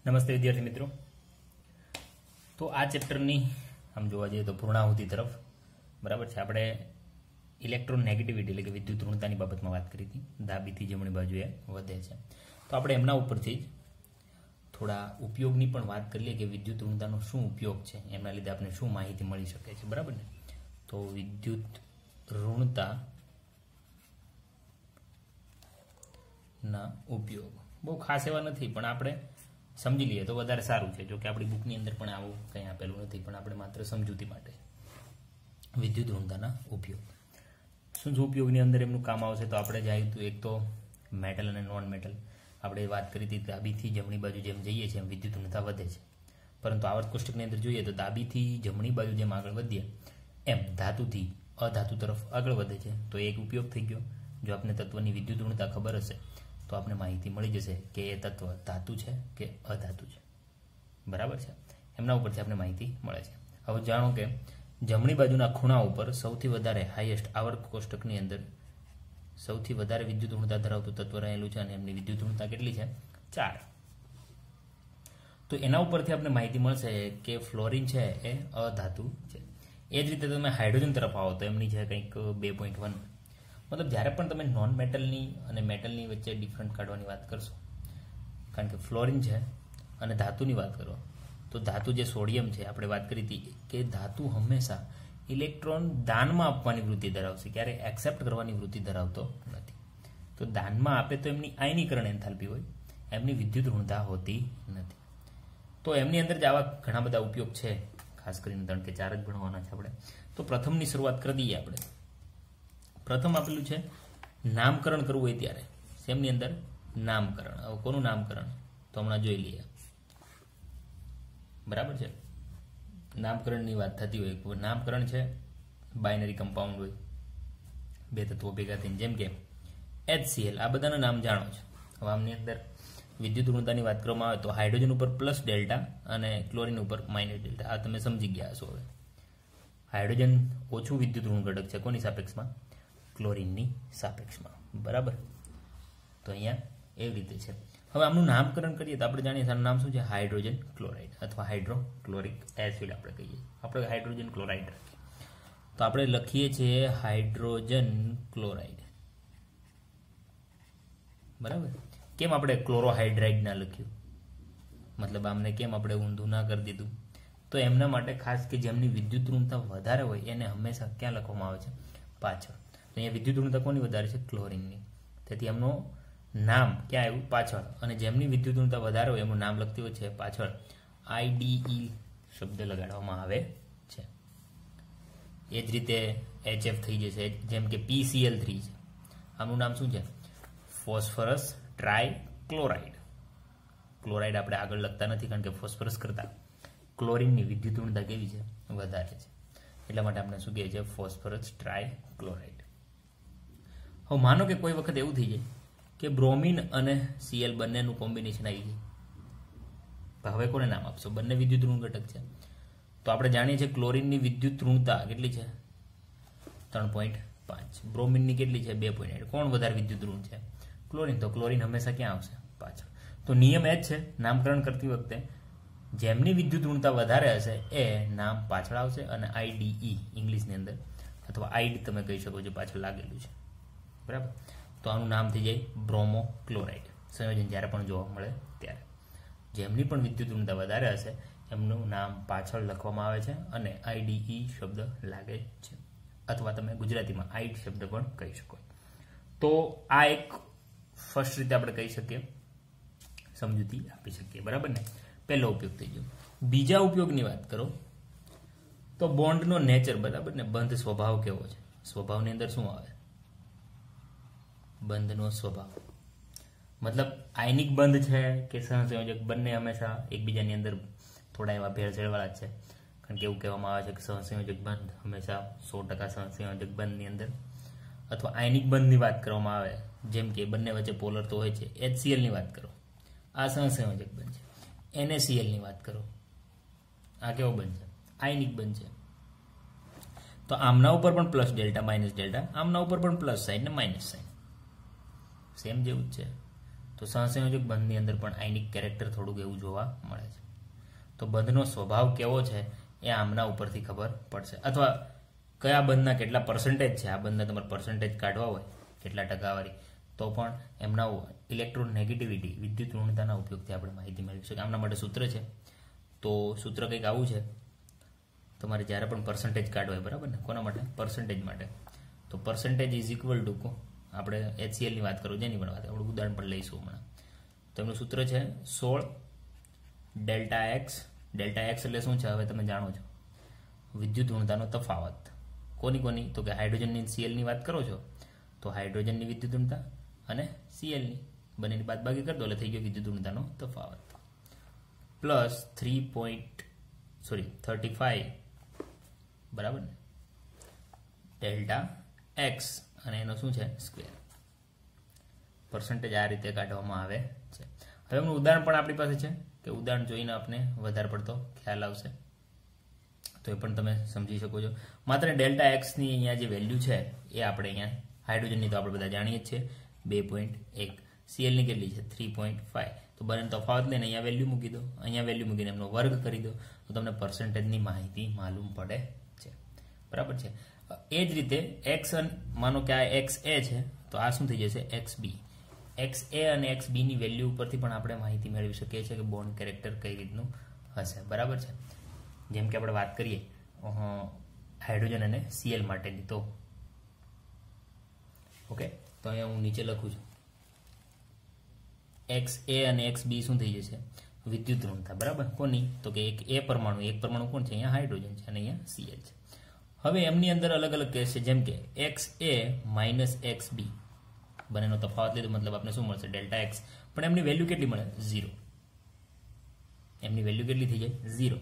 નમસ્તે વિદ્યાર્થી મિત્રો। તો આ ચેપ્ટરની આમ જોવા જઈએ તો પૂર્ણાહુતિ તરફ બરાબર છે। આપણે ઇલેક્ટ્રોન નેગેટિવિટી એટલે કે વિદ્યુત ઋણતાની બાબતમાં વાત કરી હતી। ડાબીથી જમણી બાજુએ વધે છે તો આપણે એમના ઉપરથી જ થોડા ઉપયોગની પણ વાત કરી લઈએ કે વિદ્યુત ઋણતાનો શું ઉપયોગ છે, એમના લીધે આપણે શું માહિતી મળી શકે છે, બરાબર ને। તો વિદ્યુત ઋણતા ના ઉપયોગ બહુ ખાસ એવા નથી, પણ આપણે સમજી લઈએ તો વધારે સારું છે। જો કે આપણી બુકની અંદર પણ આવું કંઈ આપેલું નથી, પણ આપણે માત્ર સમજૂતી માટે વિદ્યુત ઋણતાના ઉપયોગ શું શું ઉપયોગની અંદર એમનું કામ આવશે તો આપણે જાય તો એક તો મેટલ અને નોન મેટલ આપણે વાત કરી હતી। ડાબીથી જમણી બાજુ જેમ જઈએ છીએ એમ વિદ્યુત ઋણતા વધે છે, પરંતુ આવર્ત કોષ્ટકની અંદર જોઈએ તો ડાબીથી જમણી બાજુ જેમ આગળ વધીએ એમ ધાતુથી અધાતુ તરફ આગળ વધે છે। તો એક ઉપયોગ થઈ ગયો। જો આપણે તત્વની વિદ્યુત ઋણતા ખબર હશે તો આપણે માહિતી મળી જશે કે એ તત્વ ધાતુ છે કે અધાતુ છે, બરાબર છે। એમના ઉપરથી આપણે માહિતી મળે છે। હવે જાણો કે જમણી બાજુના ખૂણા ઉપર સૌથી વધારે હાઈએસ્ટ આવર્ત કોષ્ટકની અંદર સૌથી વધારે વિદ્યુત ઋણતા ધરાવતું તત્વ રહેલું છે અને એમની વિદ્યુત ઋણતા કેટલી છે? 4। તો એના ઉપરથી આપણે માહિતી મળશે કે ફ્લોરિન છે એ અધાતુ છે। એ જ રીતે તમે હાઇડ્રોજન તરફ આવો તો એમની છે કંઈક 2.1। મતલબ જ્યારે પણ તમે નોન મેટલની અને મેટલની વચ્ચે ડિફરન્ટ કાઢવાની વાત કરશો, કારણ કે ફ્લોરિન છે અને ધાતુની વાત કરો તો ધાતુ જે સોડિયમ છે આપણે વાત કરી હતી કે ધાતુ હંમેશા ઇલેક્ટ્રોન દાનમાં આપવાની વૃત્તિ ધરાવશે, ક્યારે એક્સેપ્ટ કરવાની વૃત્તિ ધરાવતો નથી। તો દાનમાં આપે તો એમની આયનીકરણ એન્થાલ્પી હોય, એમની વિદ્યુત ઋણતા હોતી નથી। તો એમની અંદર જ આવા ઘણા બધા ઉપયોગ છે, ખાસ કરીને 3 કે 4 જ ભણવાના છે આપણે। તો પ્રથમની શરૂઆત કરી દઈએ આપણે। પ્રથમ આપેલું છે નામકરણ કરવું હોય ત્યારે શેમની અંદર નામકરણ। હવે કોનું નામકરણ તો હમણાં જોઈ લઈએ, બરાબર છે। નામકરણની વાત થતી હોય, નામકરણ છે બાઇનરી કમ્પાઉન્ડ હોય, બે તત્વો ભેગા થઈને, જેમ કે HCl, આ બધાના નામ જાણો છો। હવે આમની અંદર વિદ્યુત ઋણતાની વાત કરવામાં આવે તો હાઇડ્રોજન ઉપર પ્લસ ડેલ્ટા અને ક્લોરિન ઉપર માઇનસ ડેલ્ટા, આ તમે સમજી ગયા છો। હવે હાઇડ્રોજન ઓછું વિદ્યુત ઋણ ઘટક છે કોની સાપેક્ષમાં? ક્લોરિનની સાપેક્ષમાં, બરાબર। તો અહીંયા એવી રીતે છે। હવે આમનું નામકરણ કરીએ તો આપણે જાણીએ આનું નામ શું છે? હાઇડ્રોજન ક્લોરાઇડ અથવા હાઇડ્રોક્લોરિક એસિડ આપણે કહીએ। આપણે હાઇડ્રોજન ક્લોરાઇડ રાખીએ તો આપણે લખીએ છીએ હાઇડ્રોજન ક્લોરાઇડ, બરાબર। કેમ આપણે ક્લોરોહાઇડ્રાઇડ ના લખ્યું? મતલબ આમને કેમ આપણે ઊંધું ના કરી દીધું? તો એમના માટે ખાસ કે જેમની વિદ્યુત ઋણતા વધારે હોય એને હંમેશા ક્યાં લખવામાં આવે છે? પાછળ। અહીંયા વિદ્યુત ઋણતા કોની વધારે છે? ક્લોરિનની। તેથી એમનું નામ ક્યાં આવ્યું? પાછળ। અને જેમની વિદ્યુત ઋણતા વધારે હોય એમનું નામ લખતી હોય છે પાછળ IDE શબ્દ લગાડવામાં આવે છે। એ જ રીતે HF થઈ જશે, જેમ કે PCl3 છે, આમનું નામ શું છે? ફોસ્ફરસ ટ્રાયક્લોરાઇડ। ક્લોરાઇડ આપણે આગળ લખતા નથી કારણ કે ફોસ્ફરસ કરતા ક્લોરિનની વિદ્યુત ઋણતા કેવી છે? વધારે છે, એટલા માટે આપણે શું કહે છે? ફોસ્ફરસ ટ્રાયક્લોરાઇડ। હવે માનો કે કોઈ વખત એવું થઈ જાય કે બ્રોમિન અને Cl બંનેનું કોમ્બિનેશન આવી જાય, હવે કોને નામ આપશો? બંને વિદ્યુત ઋણ ઘટક છે તો આપણે જાણીએ છીએ ક્લોરિનની વિદ્યુત ઋણતા કેટલી છે? 3.5। બ્રોમિનની કેટલી છે? 2.8। કોણ વધારે વિદ્યુત ઋણ છે? ક્લોરિન। તો ક્લોરિન હંમેશા ક્યાં આવશે? પાછળ। તો નિયમ એ જ છે નામકરણ કરતી વખતે જેમની વિદ્યુત ઋણતા વધારે હશે એ નામ પાછળ આવશે અને IDE ઇંગ્લિશની અંદર અથવા આઈડ તમે કહી શકો છો પાછળ લાગેલું છે, બરાબર। તો આનું નામ થઈ જાય બ્રોમોક્લોરાઇડ। સંયોજન જ્યારે પણ જોવા મળે ત્યારે જેમની પણ વિદ્યુત ઋણતા વધારે હશે એમનું નામ પાછળ લખવામાં આવે છે અને IDE શબ્દ લાગે છે, અથવા તમે ગુજરાતીમાં આઈડ શબ્દ પણ કહી શકો। તો આ એક ફર્સ્ટ રીતે આપણે કહી શકીએ, સમજૂતી આપી શકીએ, બરાબર ને। પહેલો ઉપયોગ થઈ ગયો। બીજા ઉપયોગની વાત કરો તો બોન્ડનો નેચર, બરાબર ને, બંધ સ્વભાવ કેવો છે? સ્વભાવની અંદર શું આવે? બંધનો સ્વભાવ મતલબ આયનિક બંધ છે કે સહસંયોજક, બંને હંમેશા એકબીજાની અંદર થોડા એવા ભેળસેળવાળા છે, કારણ કે એવું કહેવામાં આવે છે કે સહસંયોજક બંધ હંમેશા 100% સહસંયોજક બંધની અંદર, અથવા આયનિક બંધની વાત કરવામાં આવે જેમ કે બંને વચ્ચે પોલર તો હોય છે। HCl ની વાત કરો, આ સહસંયોજક બંધ છે। NaCl ની વાત કરો, આ કેવો બંધ છે? આયનિક બંધ છે। તો આમના ઉપર પણ પ્લસ ડેલ્ટા માઇનસ ડેલ્ટા, આમના ઉપર પણ પ્લસ સાઇન ને માઇનસ સાઇન, સેમ જેવું જ છે। તો સહસંયોજક બંધની અંદર પણ આયનિક કેરેક્ટર થોડુંક એવું જોવા મળે છે. તો બંધનો સ્વભાવ કેવો છે એ આમના ઉપરથી ખબર પડશે, અથવા કયા બંધના કેટલા પર્સન્ટેજ છે, આ બંધના તમારે પર્સન્ટેજ કાઢવા હોય કેટલા ટકાવારી, તો પણ એમના ઇલેક્ટ્રોનેગેટિવિટી વિદ્યુત ઋણતાના ઉપયોગથી આપણે માહિતી મેળવી શકીએ. આમના માટે સૂત્ર છે. તો સૂત્ર કંઈક આવું છે, તમારે જ્યારે પણ પર્સન્ટેજ કાઢવા હોય, બરાબર ને, કોના માટે? પર્સન્ટેજ માટે. તો પર્સન્ટેજ ઇઝ ઇક્વલ ટુ, આપણે HClની વાત કરું, જેની પણ વાત આપણે ઉદાહરણ પણ લઈશું હમણાં. તો એમનું સૂત્ર છે 16 ડેલ્ટા એક્સ. ડેલ્ટા એક્સ એટલે શું છે હવે તમે જાણો છો, વિદ્યુત ઋણતાનો તફાવત. કોની? તો કે હાઇડ્રોજનની Clની વાત કરો છો તો હાઇડ્રોજનની વિદ્યુત ઋણતા અને Clની બંનેની બાદબાકી કરી દો એટલે થઈ ગયો વિદ્યુત ઋણતાનો તફાવત, પ્લસ 35 બરાબર ને ડેલ્ટા એક્સ, અને એનો શું છે? સ્ક્વેર. પર્સન્ટેજ આ રીતે કાઢવામાં આવે છે. હવે એમનું ઉદાહરણ પણ આપણી પાસે છે, કે ઉદાહરણ જોઈને આપણે વધારે પડતો ખ્યાલ આવશે, તો એ પણ તમે સમજી શકો છો. માત્ર ડેલ્ટા એક્સની અહીંયા જે વેલ્યુ છે એ આપણે અહીંયા હાઇડ્રોજનની તો આપણે બધા જાણીએ જ છીએ 2.1, Clની કેટલી છે? 3.5. તો બંને તફાવત લઈને અહીંયા વેલ્યુ મૂકી દો, અહીંયા વેલ્યુ મૂકીને એમનો વર્ગ કરી દો, તો તમને પર્સન્ટેજની માહિતી માલુમ પડે છે. બરાબર છે. એ જ રીતે એક્સ, માનો કે આ XA છે તો આ શું થઈ જશે? XB. XA અને XBની વેલ્યુ ઉપરથી પણ આપણે માહિતી મેળવી શકીએ છીએ કે બોન્ડ કેરેક્ટર કઈ રીતનું હશે. બરાબર છે. જેમ કે આપણે વાત કરીએ હાઇડ્રોજન અને Cl માટેની, તો ઓકે, તો અહીંયા હું નીચે લખું છું XA અને XB શું થઈ જશે? વિદ્યુત ઋણતા. બરાબર. કોની? તો કે એક પરમાણુ કોણ છે? અહીંયા હાઇડ્રોજન છે અને અહીંયા Cl છે. હવે એમની અંદર અલગ અલગ કેસ છે, જેમ કે XA માઇનસ XB, બંનેનો તફાવત લીધો મતલબ આપણે શું મળશે? Delta x. પણ એમની વેલ્યુ કેટલી મળે? 0. એમની વેલ્યુ કેટલી થઈ જાય? 0.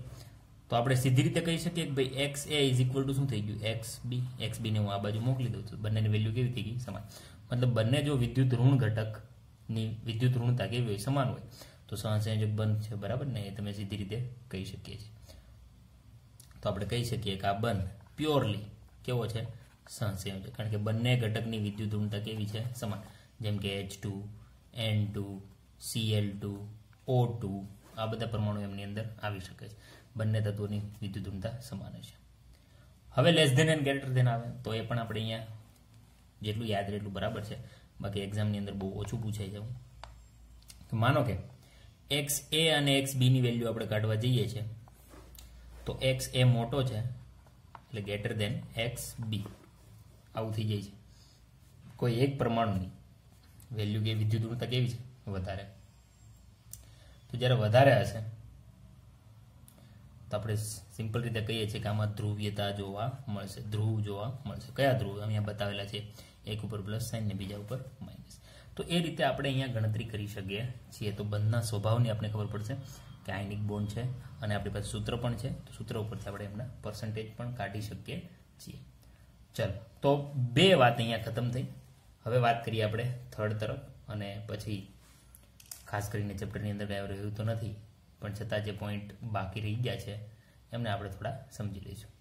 તો આપણે સીધી રીતે કહી શકીએ કે ભાઈ XA ઇઝ ઇક્વલ ટુ શું થઈ ગયું? XB. XBને હું આ બાજુ મોકલી દઉં છું, બંનેની વેલ્યુ કેવી થઈ ગઈ? સમાન. મતલબ બંને જો વિદ્યુત ઋણ ઘટકની વિદ્યુત ઋણતા કેવી હોય? સમાન હોય, તો સહસંયોજક બંધ છે. બરાબર ને, એ તમે સીધી રીતે કહી શકીએ છીએ. તો આપણે કહી શકીએ કે આ બંધ પ્યોરલી કેવો છે? સહસંયોજક. કારણ કે બંને ઘટકની વિદ્યુત ઋણતા કેવી છે? સમાન. જેમ કે H2, N2, Cl2, O2, આ બધા પરમાણુ એમની અંદર આવી શકે છે. બંને તત્વોની વિદ્યુત ઋણતા સમાન છે. હવે less than and greater than આવે તો એ પણ આપણે અહીંયા જેટલું યાદ રહે એટલું બરાબર છે, બાકી એક્ઝામની અંદર બહુ ઓછું પૂછાઈ જવું. તો માનો કે XA અને XBની વેલ્યુ આપણે કાઢવા જઈએ છીએ, તો XA મોટો છે એટલે ગ્રેટર ધેન XB આવું થઈ જાય છે. કોઈ એક પરમાણુની વેલ્યુ કે વિદ્યુત ઋણતા કેવી છે? વધારે. તો જ્યારે વધારે હશે તો આપણે સિમ્પલ રીતે કહીએ છીએ કે આમાં ધ્રુવીયતા જોવા મળશે, ધ્રુવ જોવા મળશે. કયા ધ્રુવ? અહીંયા બતાવેલા છે, એક ઉપર પ્લસ સાઇન ને બીજા ઉપર માઇનસ. તો એ રીતે આપણે અહીંયા ગણતરી કરી શકીએ છીએ. તો બંધના સ્વભાવની આપણે ખબર પડશે કે આયનિક બોન્ડ છે, અને આપણી પાસે સૂત્ર પણ છે, તો સૂત્ર ઉપરથી આપણે એમના પર્સન્ટેજ પણ કાઢી શકીએ છીએ. ચલો, તો 2 વાત અહીંયા ખતમ થઈ. હવે વાત કરીએ આપણે થર્ડ તરફ, અને પછી ખાસ કરીને ચેપ્ટરની અંદર કાંઈ રહ્યું તો નથી, પણ છતાં જે પોઈન્ટ બાકી રહી ગયા છે એમને આપણે થોડા સમજી લઈશું.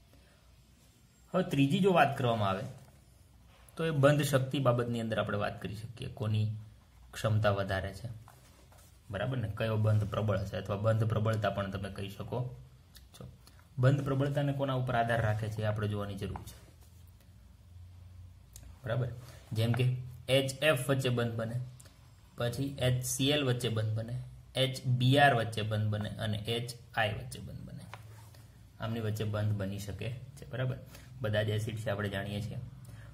હવે ત્રીજી જો વાત કરવામાં આવે તો એ બંધ શક્તિ બાબતની અંદર આપણે વાત કરી શકીએ. કોની ક્ષમતા વધારે છે? બરાબર ને, કયો બંધ પ્રબળ છે, અથવા બંધ પ્રબળતા પણ તમે કહી શકો છો. બંધ પ્રબળતાને કોના ઉપર આધાર રાખે છે એ આપણે જોવાની જરૂર છે. બરાબર. જેમ કે HF વચ્ચે બંધ બને, પછી HCl વચ્ચે બંધ બને, HBr વચ્ચે બંધ બને, અને HI વચ્ચે બંધ બને. આમની વચ્ચે બંધ બની શકે છે. બરાબર. બધા જ એસિડ છે આપણે જાણીએ છીએ,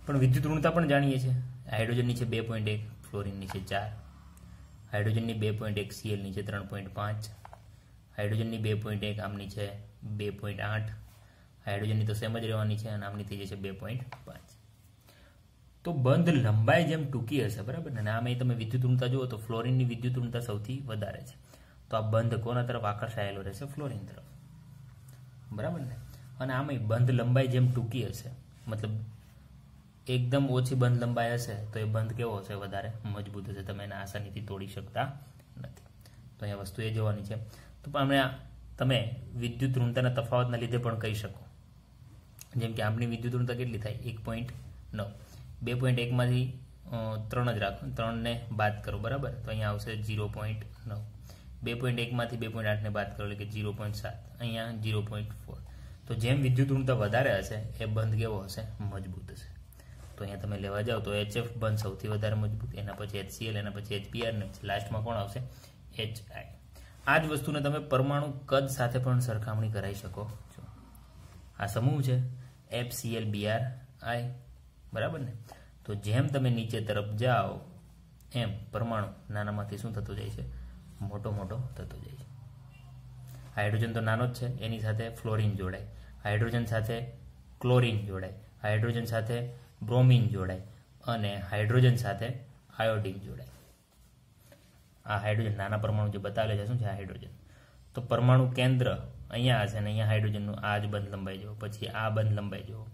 પણ વિદ્યુત ઋણતા પણ જાણીએ છીએ. હાઇડ્રોજનની છે 2.1, ફ્લોરિનની છે 4, હાઇડ્રોજનની 2.1, Clની છે 3.5, હાઇડ્રોજનની 2.1, આમની છે 2.8, હાઇડ્રોજનની તો સેમ જ રહેવાની છે, અને આમની થઈ જશે 2.5. તો બંધ લંબાઈ જેમ ટૂંકી હશે, બરાબર ને, આમાં તમે વિદ્યુત ઋણતા જુઓ તો ફ્લોરિનની વિદ્યુત ઋણતા સૌથી વધારે છે. તો આ બંધ કોના તરફ આકર્ષાયેલો રહેશે? ફ્લોરિન તરફ. બરાબર ને. અને આમાં બંધ લંબાઈ જેમ ટૂંકી હશે, મતલબ એકદમ ઓછી બંધ લંબાઈ હશે, તો એ બંધ કેવો હશે? વધારે મજબૂત હશે. તમે એને આસાનીથી તોડી શકતા નથી. તો અહીંયા વસ્તુ એ જોવાની છે. તો તમે વિદ્યુત ઋણતાના તફાવતના લીધે પણ કહી શકો. જેમ કે આપણી વિદ્યુત ઋણતા કેટલી થાય? 1.9. 2.1 માંથી 3 જ રાખો, 3 ને બાદ કરો બરાબર, તો અહીંયા આવશે 0.9, 2.1 માંથી 2.8 ને બાદ કરો એટલે કે 0.7, અહીંયા 0.4. તો જેમ વિદ્યુત ઋણતા વધારે હશે એ બંધ કેવો હશે? મજબૂત હશે. તો અહીંયા તમે લેવા જાઓ તો HF બંધ સૌથી વધારે મજબૂત, એના પછી HCl, એના પછી HBr ને લાસ્ટમાં કોણ આવશે? HI. આ જ વસ્તુને તમે પરમાણુ કદ સાથે પણ સરખામણી કરાવી શકો છો. આ સમૂહ છે FClBrI બરાબર ને. તો જેમ તમે નીચે તરફ જાઓ એમ પરમાણુ નાનામાંથી શું થતો જાય છે? મોટો મોટો થતો જાય છે. હાઇડ્રોજન તો નાનો જ છે, એની સાથે ફ્લોરિન જોડાય, હાઇડ્રોજન સાથે ક્લોરિન જોડાય, હાઇડ્રોજન સાથે બ્રોમિન જોડાય અને હાઇડ્રોજન સાથે આયોડિન જોડાય. આ હાઇડ્રોજન નાના પરમાણુ જે બતાવેલા છે શું છે? હાઇડ્રોજન. તો પરમાણુ કેન્દ્ર અહીંયા હશે ને અહીંયા હાઇડ્રોજનનું આ જ બંધ લંબાઈ જુઓ, પછી આ બંધ લંબાઈ જુઓ,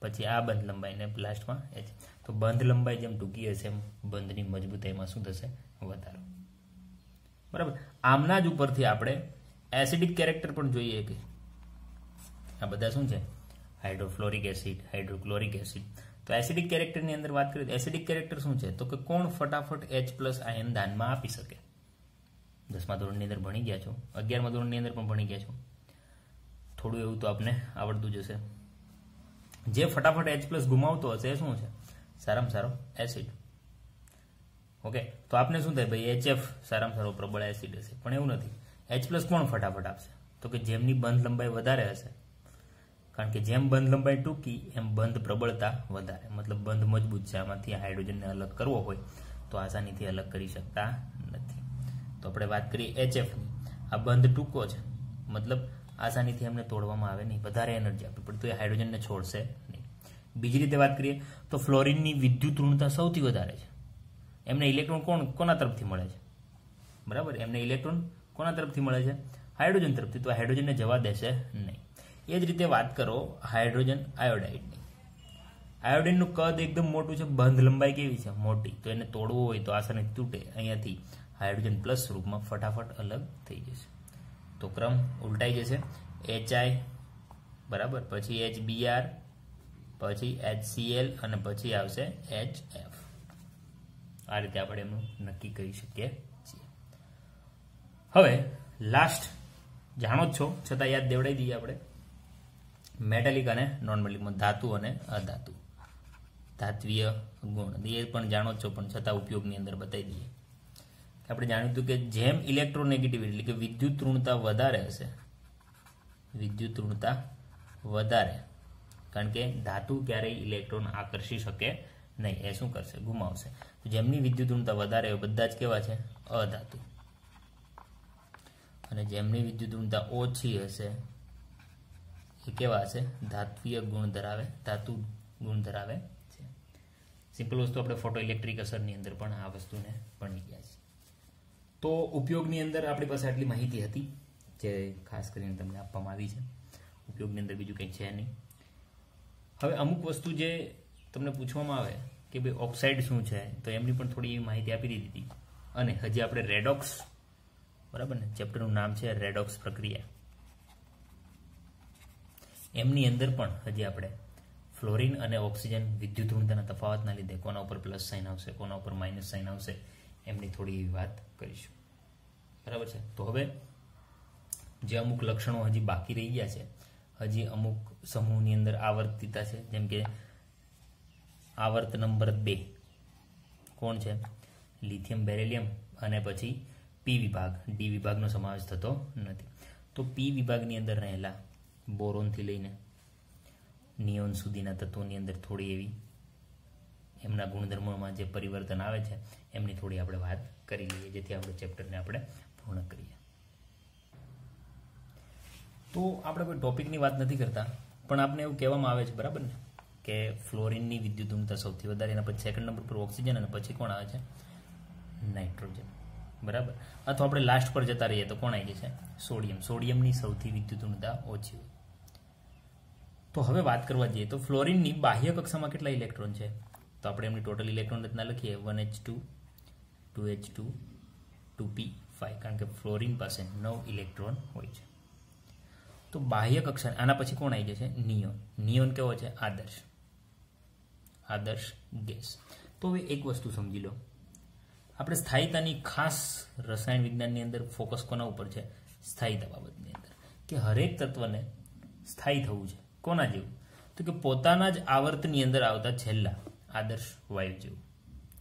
પછી આ બંધ લંબાઈ ને લાસ્ટમાં H. તો બંધ લંબાઈ જેમ ટૂંકી હશે એમ બંધની મજબૂતાઈમાં શું થશે? વધારો. બરાબર. આમના જ ઉપરથી આપણે એસિડિક કેરેક્ટર પણ જોઈએ કે આ બધા શું છે? Hydrofluoric acid, hydrochloric acid. તો એસિડિક કેરેક્ટરની અંદર વાત કરીએ તો એસિડિક કેરેક્ટર શું છે? તો કે કોણ ફટાફટ H+ આયન દાનમાં આપી શકે? 10મા ધોરણની અંદર ભણી ગયા છો, 11મા ધોરણની અંદર પણ ભણી ગયા છો, થોડું એવું તો આપને આવડતું જ હશે. જે ફટાફટ H+ ગુમાવતો હશે એ શું છે? સારામાં સારો એસિડ. ઓકે, તો આપને શું થાય ભાઈ? HF સારામાં સારો પ્રબળ એસિડ હશે, પણ એવું નથી. H+ કોણ ફટાફટ આપશે? તો કે જેમની બંધ લંબાઈ વધારે હશે, કારણ કે જેમ બંધ લંબાઈ ટૂંકી એમ બંધ પ્રબળતા વધારે, મતલબ બંધ મજબૂત છે. આમાંથી હાઇડ્રોજનને અલગ કરવો હોય તો આસાનીથી અલગ કરી શકતા નથી. તો આપણે વાત કરીએ HFની. આ બંધ ટૂંકો છે, મતલબ આસાનીથી એમને તોડવામાં આવે નહીં, વધારે એનર્જી આપવી પડે તો એ હાઇડ્રોજનને છોડશે નહીં. બીજી રીતે વાત કરીએ તો ફ્લોરિનની વિદ્યુત ઋણતા સૌથી વધારે છે. એમને ઇલેક્ટ્રોન કોના તરફથી મળે છે? બરાબર, એમને ઇલેક્ટ્રોન કોના તરફથી મળે છે? હાઇડ્રોજન તરફથી. તો હાઇડ્રોજનને જવા દેશે નહીં. એ જ રીતે વાત કરો હાઇડ્રોજન આયોડાઇડની. આયોડિનનું કદ એકદમ મોટું છે, બંધ લંબાઈ કેવી છે? મોટી. તો એને તોડવું હોય તો આસાનીથી તૂટે, અહીંયાથી હાઇડ્રોજન પ્લસ સ્વરૂપમાં ફટાફટ અલગ થઈ જશે. તો ક્રમ ઉલટાઈ જશે. HI બરાબર, પછી HBr, પછી HCl અને પછી આવશે HF. આ રીતે આપણે એમનું નક્કી કરી શકીએ છીએ. હવે લાસ્ટ જાણો જ છો છતાં યાદ દેવડાવી દઈએ આપણે, મેટાલિક અને નોન મેટાલિકમાં ધાતુ અને અધાતુ. ધાત્વીય ગુણ એ પણ જાણો જ છો, પણ છતાં ઉપયોગની અંદર બતાવી દઈએ. આપણે જાણ્યું હતું કે જેમ ઇલેક્ટ્રોનેગેટિવિટી એટલે કે વિદ્યુત ઋણતા વધારે હશે, વિદ્યુત ઋણતા વધારે, કારણ કે ધાતુ ક્યારેય ઇલેક્ટ્રોન આકર્ષી શકે નહીં, એ શું કરશે? ગુમાવશે. તો જેમની વિદ્યુત ઋણતા વધારે હોય બધા જ કેવા છે? અધાતુ. અને જેમની વિદ્યુત ઋણતા ઓછી હશે એ કેવા હશે? ધાત્વીય ગુણ ધરાવે, ધાતુ ગુણ ધરાવે છે. સિમ્પલ વસ્તુ આપણે ફોટો ઇલેક્ટ્રિક અસરની અંદર પણ આ વસ્તુને ભણી ગયા છે. તો ઉપયોગની અંદર આપણી પાસે આટલી માહિતી હતી જે ખાસ કરીને તમને આપવામાં આવી છે. ઉપયોગની અંદર બીજું કંઈ છે નહીં. હવે અમુક વસ્તુ જે તમને પૂછવામાં આવે કે ભાઈ ઓક્સાઇડ શું છે, તો એમની પણ થોડી માહિતી આપી દીધી હતી. અને હજી આપણે રેડોક્સ, બરાબર ને, ચેપ્ટરનું નામ છે રેડોક્સ પ્રક્રિયા. એમની અંદર પણ હજી આપણે ફ્લોરિન અને ઓક્સિજન વિદ્યુત ઋણતાના તફાવતના લીધે કોના ઉપર પ્લસ સાઇન આવશે, કોના ઉપર માઇનસ સાઇન આવશે, એમની થોડી એવી વાત કરીશું. બરાબર છે. તો હવે જે અમુક લક્ષણો હજી બાકી રહી ગયા છે, હજી અમુક સમૂહની અંદર આવર્તિતા છે, જેમ કે આવર્ત નંબર 2 કોણ છે? લિથિયમ બેરિલિયમ, અને પછી પી વિભાગ, ડી વિભાગનો સમાવેશ થતો નથી. તો પી વિભાગની અંદર રહેલા બોરોનથી લઈને નિયોન સુધીના તત્વોની અંદર થોડી એવી એમના ગુણધર્મોમાં જે પરિવર્તન આવે છે એમની થોડી આપણે વાત કરી લઈએ, જેથી આપણે ચેપ્ટરને આપણે પૂર્ણ કરીએ. તો આપણે કોઈ ટોપિકની વાત નથી કરતા, પણ આપણે એવું કહેવામાં આવે છે, બરાબર ને, કે ફ્લોરિનની વિદ્યુત ઋણતા સૌથી વધારે, એના પછી સેકન્ડ નંબર પર ઓક્સિજન અને પછી કોણ આવે છે? નાઇટ્રોજન. બરાબર. અથવા આપણે લાસ્ટ પર જતા રહીએ તો કોણ આવી જશે? સોડિયમ. સોડિયમની સૌથી વિદ્યુત ઋણતા ઓછી હોય. તો હવે વાત કરવા જઈએ તો ફ્લોરિનની બાહ્ય કક્ષામાં કેટલા ઇલેક્ટ્રોન છે? તો આપણે એમની ટોટલ ઇલેક્ટ્રોન રચના લખીએ 1h2 2h2 2p5, કારણ કે ફ્લોરિન પાસે 9 ઇલેક્ટ્રોન હોય છે. તો બાહ્ય કક્ષા, આના પછી કોણ આવી જશે? નિયોન. નિયોન કેવો છે? આદર્શ, આદર્શ ગેસ. તો હવે એક વસ્તુ સમજી લો, આપણે સ્થાયીતાની ખાસ રસાયણ વિજ્ઞાનની અંદર ફોકસ કોના ઉપર છે? સ્થાયીતા બાબતની અંદર, કે હરેક તત્વને સ્થાયી થવું છે. કોના જેવું? તો કે પોતાના જ આવર્તની અંદર આવતા છેલ્લા આદર્શ વાયુ જેવું.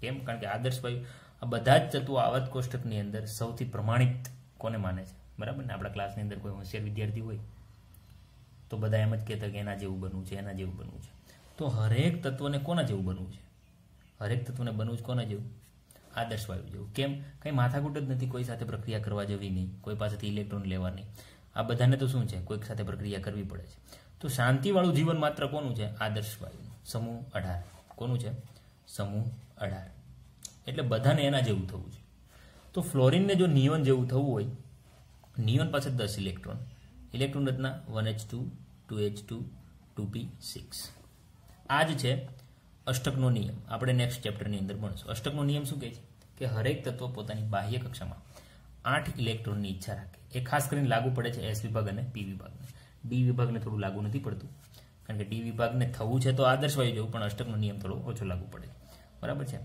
કેમ? કારણ કે આદર્શ વાયુ આ બધા જ તત્વો આવર્ત કોષ્ટકની અંદર સૌથી પ્રમાણિત કોને માને છે? બરાબર ને? આપણા ક્લાસની અંદર કોઈ હોશિયાર વિદ્યાર્થી હોય તો બધા એમ જ કહેતા કે એના જેવું બનવું છે, એના જેવું બનવું છે. તો હરેક તત્વને કોના જેવું બનવું છે? હરેક તત્વને બનવું છે કોના જેવું? આદર્શ વાયુ જેવું. કેમ? કંઈ માથાકૂટ જ નથી, કોઈ સાથે પ્રક્રિયા કરવા જવી નહીં, કોઈ પાસેથી ઇલેક્ટ્રોન લેવા નહીં. આ બધાને તો શું છે? કોઈક સાથે પ્રક્રિયા કરવી પડે છે. તો શાંતિવાળું જીવન માત્ર કોનું છે? આદર્શ વાયુનું. સમૂહ 18 કોનું છે? સમૂહ 18. એટલે બધાને એના જેવું થવું છે. તો ફ્લોરિનને જો નિયોન જેવું થવું હોય, નિયોન પાસે 10 ઇલેક્ટ્રોન, ઇલેક્ટ્રોન રચના 1h2 2h2 2p6. આ જ છે અષ્ટકનો નિયમ. આપણે નેક્સ્ટ ચેપ્ટરની અંદર ભણીશું. અષ્ટકનો નિયમ શું કહે છે? કે હરેક તત્વ પોતાની બાહ્ય કક્ષામાં 8 ઇલેક્ટ્રોનની ઈચ્છા રાખે. એ ખાસ કરીને લાગુ પડે છે એસ વિભાગ અને પી વિભાગને. ડી વિભાગને થોડું લાગુ નથી પડતું, કારણ કે ડી વિભાગને થવું છે તો આદર્શ વાયુ જેવું, પણ અષ્ટકનો નિયમ થોડો ઓછો લાગુ પડે. બરાબર છે?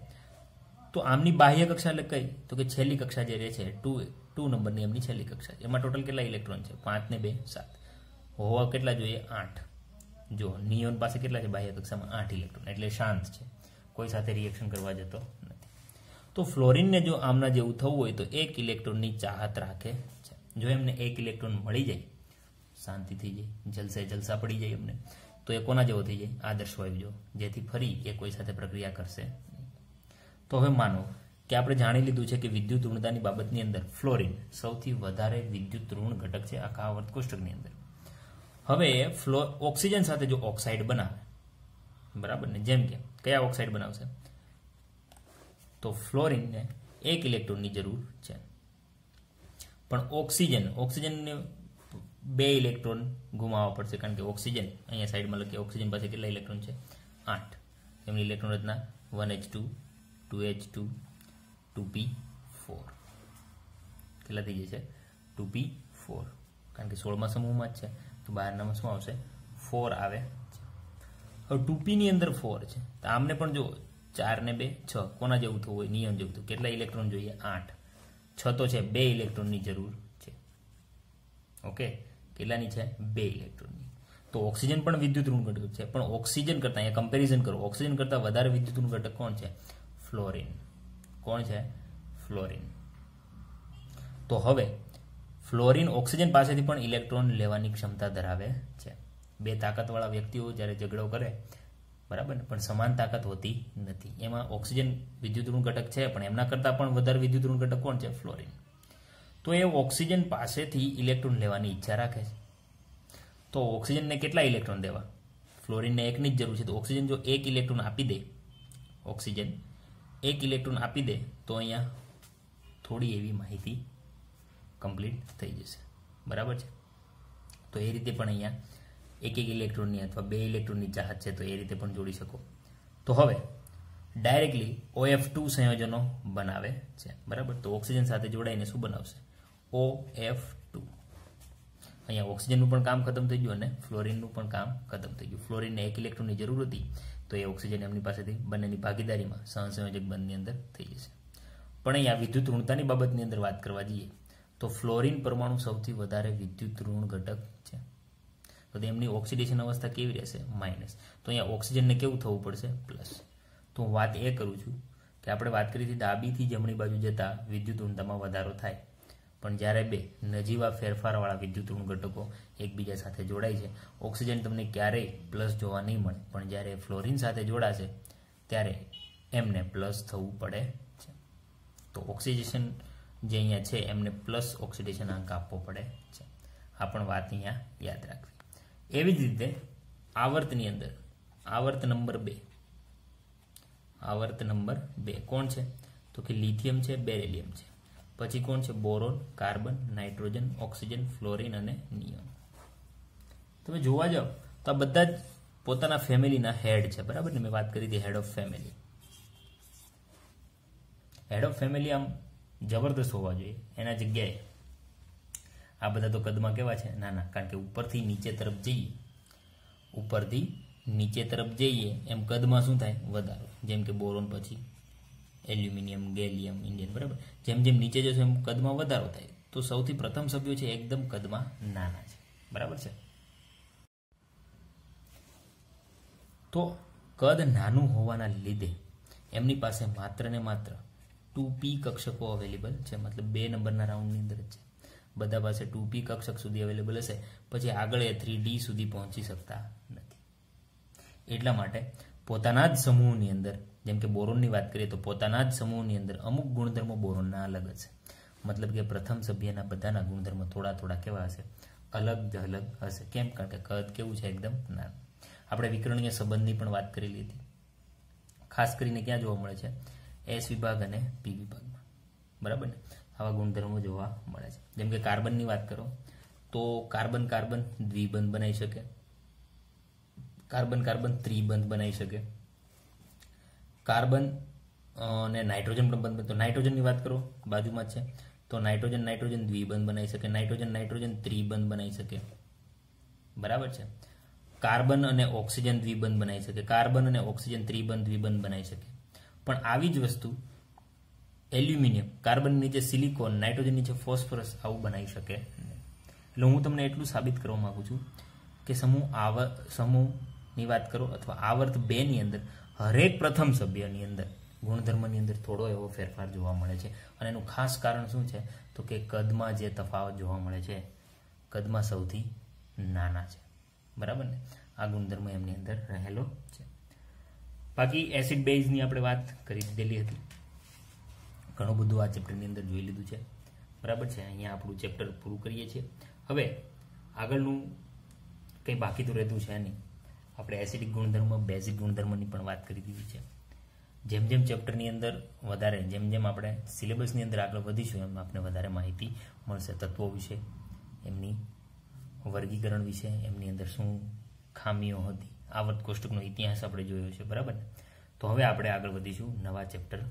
તો આમની બાહ્ય કક્ષા એટલે કઈ? તો કે છેલ્લી કક્ષા જે રહે છે 2 નંબરની એમની છેલ્લી કક્ષા છે. એમાં ટોટલ કેટલા ઇલેક્ટ્રોન છે? 5 ને 2 7. હોવા કેટલા જોઈએ? 8. જો નિયોન પાસે કેટલા છે બાહ્ય કક્ષામાં? 8 ઇલેક્ટ્રોન. એટલે શાંત છે, કોઈ સાથે રિએક્શન કરવા જતો નથી. તો ફ્લોરિનને જો આમના જેવું થવું હોય તો 1 ઇલેક્ટ્રોનની ચાહત રાખે છે. જો એમને 1 ઇલેક્ટ્રોન મળી જાય, શાંતિ થઈ જાય, જલસા પડી જાય એમને, તો એ કોના જેવો થઈ જાય? આદર્શ વાયુ જેવો, જેથી ફરી એ કોઈ સાથે પ્રક્રિયા કરશે. તો હવે માનો કે આપણે જાણી લીધું છે કે વિદ્યુત ઋણતાની બાબતની અંદર ફ્લોરિન સૌથી વધારે વિદ્યુત ઋણ ઘટક છે આખા આવર્ત કોષ્ટકની અંદર. હવે ઓક્સિજન સાથે જો ઓક્સાઇડ બનાવે, બરાબર ને? જેમ કે કયા ઓક્સાઇડ બનાવશે? તો ફ્લોરિનને 1 ઇલેક્ટ્રોનની જરૂર છે, પણ ઓક્સિજનને 2 ઇલેક્ટ્રોન ગુમાવવા પડશે, કારણ કે ઓક્સિજન અહીંયા સાઈડમાં લખીએ, ઓક્સિજન પાસે કેટલા ઇલેક્ટ્રોન છે? 8. એમની ઇલેક્ટ્રોન રચના 1h2 2h2 2p4. કેટલા થઈ જશે? 2p4. કારણ કે 16મા સમૂહમાં જ છે, તો બહારનામાં શું આવશે? 4 આવે. હવે 2p ની અંદર 4 છે, તો આમને પણ જો 4 ને 2 6. કોના જેવું થવું હોય? નિયોન જેવું થવું. કેટલા ઇલેક્ટ્રોન જોઈએ? 8. 6 તો છે, 2 ઇલેક્ટ્રોનની જરૂર છે. ઓકે, કેટલાની છે? 2 ઇલેક્ટ્રોનની. તો ઓક્સિજન પણ વિદ્યુત ઋણ ઘટક છે, પણ ઓક્સિજન કરતા અહીંયા કમ્પેરિઝન કરો, ઓક્સિજન કરતા વધારે વિદ્યુત ઋણ ઘટક કોણ છે? ફ્લોરિન. કોણ છે? ફ્લોરિન. તો હવે ફ્લોરિન ઓક્સિજન પાસેથી પણ ઇલેક્ટ્રોન લેવાની ક્ષમતા ધરાવે છે. 2 તાકાતવાળા વ્યક્તિઓ જ્યારે ઝઘડો કરે, બરાબર ને, પણ સમાન તાકાત હોતી નથી. એમાં ઓક્સિજન વિદ્યુત ઋણ ઘટક છે, પણ એમના કરતાં પણ વધારે વિદ્યુત ઋણ ઘટક કોણ છે? ફ્લોરિન. તો એ ઓક્સિજન પાસેથી ઇલેક્ટ્રોન લેવાની ઈચ્છા રાખે છે. તો ઓક્સિજનને કેટલા ઇલેક્ટ્રોન દેવા? ફ્લોરિનને 1ની જ જરૂર છે. તો ઓક્સિજન જો 1 ઇલેક્ટ્રોન આપી દે, ઓક્સિજન 1 ઇલેક્ટ્રોન આપી દે, તો અહીંયા થોડી એવી માહિતી કમ્પ્લીટ થઈ જશે. બરાબર છે? તો એ રીતે પણ અહીંયા 1 ઇલેક્ટ્રોનની અથવા 2 ઇલેક્ટ્રોનની ચાહત છે, તો એ રીતે પણ જોડી શકો. તો હવે ડાયરેક્ટલી OF2 સંયોજનો બનાવે છે. બરાબર? તો ઓક્સિજન સાથે જોડાઈને શું બનાવશે? OF2. અહીંયા ઓક્સિજનનું પણ કામ ખતમ થઈ ગયું અને ફ્લોરિનનું પણ કામ ખતમ થઈ ગયું. ફ્લોરિનને 1 ઇલેક્ટ્રોનની જરૂર હતી, તો એ ઓક્સિજન એમની પાસેથી બંનેની ભાગીદારીમાં સહસંયોજક બંધની અંદર થઈ જશે. પણ અહીંયા વિદ્યુત ઋણતાની બાબતની અંદર વાત કરવા જઈએ તો ફ્લોરિન પરમાણુ સૌથી વધારે વિદ્યુત ઋણ ઘટક છે. તો તેમની ઓક્સિડેશન અવસ્થા કેવી રહેશે? માઇનસ. તો અહીંયા ઓક્સિજનને કેવું થવું પડશે? પ્લસ. તો હું વાત એ કરું છું કે આપણે વાત કરી હતી ડાબીથી જમણી બાજુ જતા વિદ્યુત ઋણતામાં વધારો થાય, પણ જ્યારે 2 નજીવા ફેરફારવાળા વિદ્યુત ઋણ ઘટકો એકબીજા સાથે જોડાય છે, ઓક્સિજન તમને ક્યારેય પ્લસ જોવા નહીં મળે, પણ જ્યારે ફ્લોરિન સાથે જોડાશે ત્યારે એમને પ્લસ થવું પડે છે. તો ઓક્સિડેશન જે અહીંયા છે એમને પ્લસ ઓક્સિડેશન અંક આપવો પડે છે. આ પણ વાત અહીંયા યાદ રાખવી. એવી જ રીતે આવર્તની અંદર આવર્ત નંબર 2 કોણ છે? તો કે લિથિયમ છે, બેરિલિયમ છે. પછી કોણ છે? Boron, carbon, nitrogen, oxygen, fluorine અને નિયોન. તમે જોવા જાઓ તો આ બધા જ પોતાના ફેમિલીના હેડ છે. બરાબર ને? મેં વાત કરી હતી head of family. Head of family આમ જબરદસ્ત હોવા જોઈએ. એના જગ્યાએ આ બધા તો કદમાં કેવા છે? નાના. કારણ કે ઉપરથી નીચે તરફ જઈએ, ઉપરથી નીચે તરફ જઈએ એમ કદમાં શું થાય? વધારો. જેમ કે બોરોન પછી એલ્યુમિનિયમ, ગેલિયમ, ઇન્ડિયમ, બરાબર. જેમ જેમ નીચે જશો એમ કદમાં વધારો થાય. તો સૌથી પ્રથમ સભ્યો છે એકદમ કદમાં નાના છે, બરાબર છે. તો કદ નાનું હોવાના લીધે એમની પાસે માત્ર ને માત્ર 2p કક્ષકો અવેલેબલ છે, મતલબ 2 નંબરના રાઉન્ડની અંદર જ છે. બધા પાસે 2p કક્ષક સુધી અવેલેબલ હશે, પછી આગળ એ 3d સુધી પહોંચી શકતા નથી. એટલા માટે પોતાના જ સમૂહની અંદર, જેમ કે બોરોનની વાત કરીએ તો પોતાના જ સમૂહની અંદર અમુક ગુણધર્મો બોરોનના અલગ હશે. મતલબ કે પ્રથમ સભ્યના બધાના ગુણધર્મો થોડા થોડા કેવા હશે? અલગ અલગ હશે. કેમ? કારણ કે કદ કેવું છે? એકદમ નાનું. આપણે વિકર્ણીય સંબંધની પણ વાત કરેલી હતી. ખાસ કરીને ક્યાં જોવા મળે છે? એસ વિભાગ અને પી વિભાગમાં, બરાબર ને? આવા ગુણધર્મો જોવા મળે છે. જેમ કે કાર્બનની વાત કરો તો કાર્બન કાર્બન દ્વિબંધ બનાવી શકે, કાર્બન કાર્બન ત્રિબંધ બનાવી શકે, કાર્બન અને નાઇટ્રોજન પણ બંધ. તો નાઇટ્રોજનની વાત કરો, બાજુમાં જ છે, તો નાઇટ્રોજન નાઇટ્રોજન દ્વિબંધ બનાવી શકે, નાઇટ્રોજન નાઇટ્રોજન ત્રિબંધ બનાવી શકે, બરાબર છે. કાર્બન અને ઓક્સિજન દ્વિબંધ બનાવી શકે, કાર્બન અને ઓક્સિજન ત્રિબંધ દ્વિબંધ બનાવી શકે. પણ આવી જ વસ્તુ એલ્યુમિનિયમ, કાર્બન નીચે સિલિકોન, નાઇટ્રોજન નીચે ફોસ્ફરસ આવું બનાવી શકે નહીં. એટલે હું તમને એટલું સાબિત કરવા માંગુ છું કે સમૂહની વાત કરો અથવા આવર્ત 2 ની અંદર હરેક પ્રથમ સભ્યની અંદર ગુણધર્મની અંદર થોડો એવો ફેરફાર જોવા મળે છે. અને એનું ખાસ કારણ શું છે? તો કે કદમાં જે તફાવત જોવા મળે છે, કદમાં સૌથી નાના છે, બરાબર ને? આ ગુણધર્મ એમની અંદર રહેલો છે. બાકી એસિડ બેઝની આપણે વાત કરી દીધેલી હતી. ઘણું બધું આ ચેપ્ટરની અંદર જોઈ લીધું છે, બરાબર છે. અહીંયા આપણું ચેપ્ટર પૂરું કરીએ છીએ. હવે આગળનું કંઈ બાકી તો રહેતું છે નહીં. આપણે એસિડિક ગુણધર્મ, બેઝિક ગુણધર્મની પણ વાત કરી દીધી છે. જેમ જેમ ચેપ્ટરની અંદર વધારે, જેમ જેમ આપણે સિલેબસની અંદર આગળ વધીશું એમ આપણે વધારે માહિતી મળશે. તત્વો વિશે, એમની વર્ગીકરણ વિશે, એમની અંદર શું ખામીઓ હતી, આવર્ત કોષ્ટકનો ઇતિહાસ આપણે જોયો છે, બરાબર ને? તો હવે આપણે આગળ વધીશું નવા ચેપ્ટર